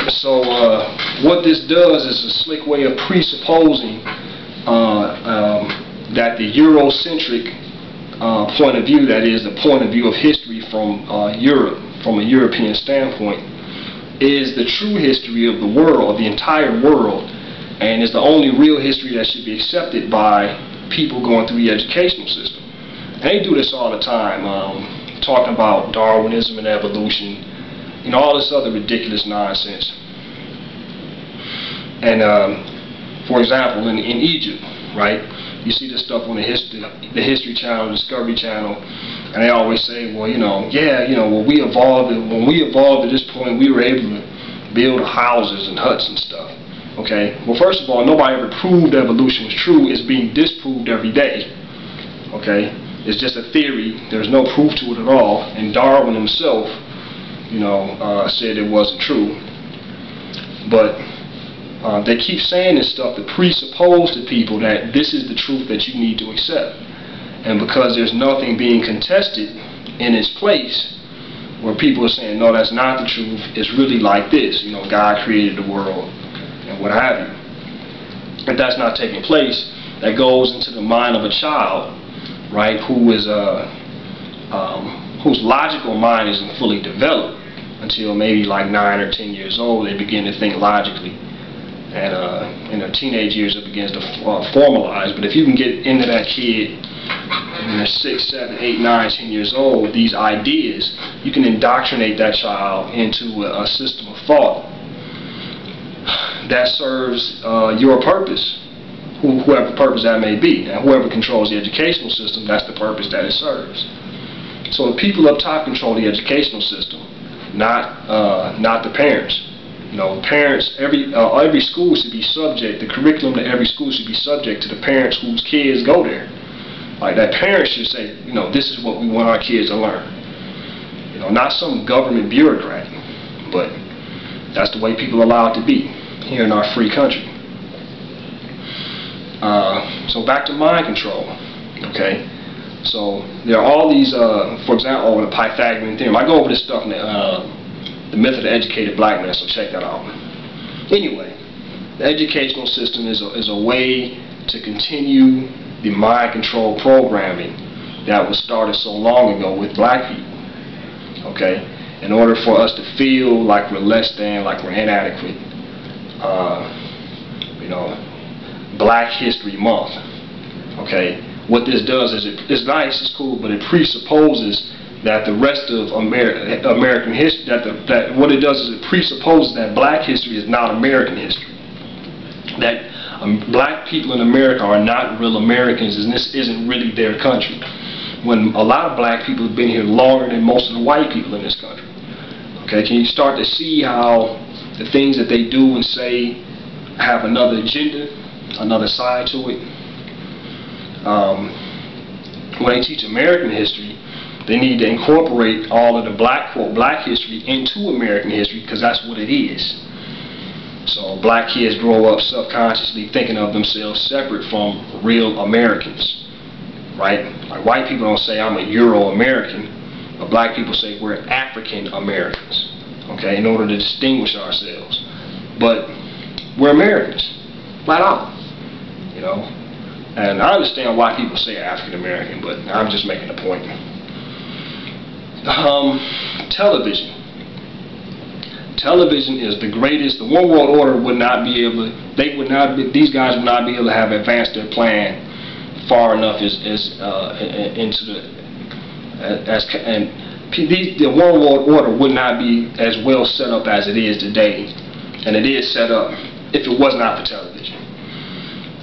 So what this does is a slick way of presupposing that the Eurocentric point of view, that is the point of view of history from Europe, from a European standpoint, is the true history of the world, the entire world, and is the only real history that should be accepted by people going through the educational system. And they do this all the time, talking about Darwinism and evolution, you know, all this other ridiculous nonsense. And for example, in Egypt, right, you see this stuff on the History Channel, Discovery Channel, and they always say, well, you know, yeah, you know, when we evolved to this point, we were able to build houses and huts and stuff. Okay, well, first of all, nobody ever proved evolution was true. It's being disproved every day. Okay, it's just a theory. There's no proof to it at all. And Darwin himself, you know, said it wasn't true. But they keep saying this stuff to presuppose to people that this is the truth that you need to accept. And because there's nothing being contested in its place, where people are saying, no, that's not the truth, it's really like this, you know, God created the world and what have you. If that's not taking place, that goes into the mind of a child, right, who is whose logical mind isn't fully developed until maybe like 9 or 10 years old. They begin to think logically. And in their teenage years it begins to formalize. But if you can get into that kid when they're 6, 7, 8, 9, 10 years old, these ideas, you can indoctrinate that child into a system of thought that serves your purpose, whoever purpose that may be. And whoever controls the educational system, that's the purpose that it serves. So the people up top control the educational system, not the parents. You know, parents, every school should be subject, the curriculum to every school should be subject to the parents whose kids go there. Like, that parents should say, you know, this is what we want our kids to learn. You know, not some government bureaucrat, but that's the way people are allowed to be here in our free country. So back to mind control, okay? So there are all these, for example, the Pythagorean theorem. I go over this stuff in the Myth of the Educated Black Man, so check that out. Anyway, the educational system is a way to continue the mind control programming that was started so long ago with black people. Okay, in order for us to feel like we're less than, like we're inadequate. You know, Black History Month. Okay, what this does is it's nice, it's cool, but it presupposes that the rest of American history, that what it does is it presupposes that black history is not American history. That black people in America are not real Americans, and this isn't really their country. When a lot of black people have been here longer than most of the white people in this country. Okay, can you start to see how the things that they do and say have another agenda, another side to it? When they teach American history, they need to incorporate all of the black, quote, black history into American history, because that's what it is. So black kids grow up subconsciously thinking of themselves separate from real Americans, right? Like, white people don't say I'm a Euro-American, but black people say we're African-Americans, okay, in order to distinguish ourselves. But we're Americans, flat out, you know. And I understand why people say African-American, but I'm just making a point. Television. Television is the greatest. The One World Order would not be able to, these guys would not be able to have advanced their plan far enough the One World Order would not be as well set up as it is today, and it is set up if it was not for television.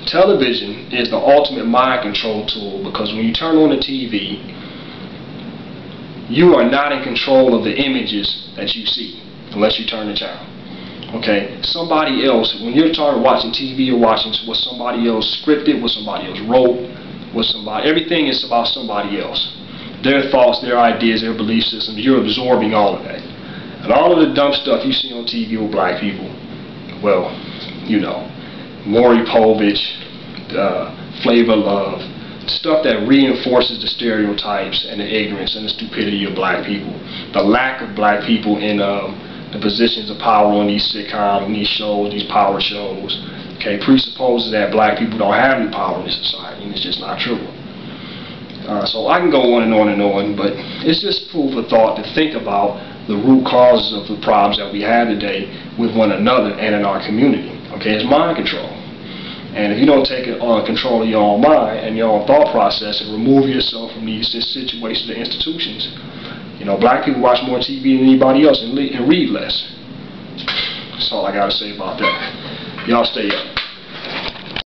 Television is the ultimate mind control tool, because when you turn on the TV, you are not in control of the images that you see unless you turn the channel. Okay, somebody else, when you're watching TV, you're watching what somebody else scripted, what somebody else wrote, everything is about somebody else. Their thoughts, their ideas, their belief systems, you're absorbing all of that. And all of the dumb stuff you see on TV with black people, well, you know, Maury Povich, Flavor Love, stuff that reinforces the stereotypes and the ignorance and the stupidity of black people, the lack of black people in the positions of power on these sitcoms, these shows, these power shows, okay, presupposes that black people don't have any power in this society, and it's just not true. So I can go on and on and on, but it's just food for thought to think about the root causes of the problems that we have today with one another and in our community. Okay, it's mind control. And if you don't take control of your own mind and your own thought process and remove yourself from these situations and institutions, you know, black people watch more TV than anybody else and read less. That's all I got to say about that. Y'all stay up.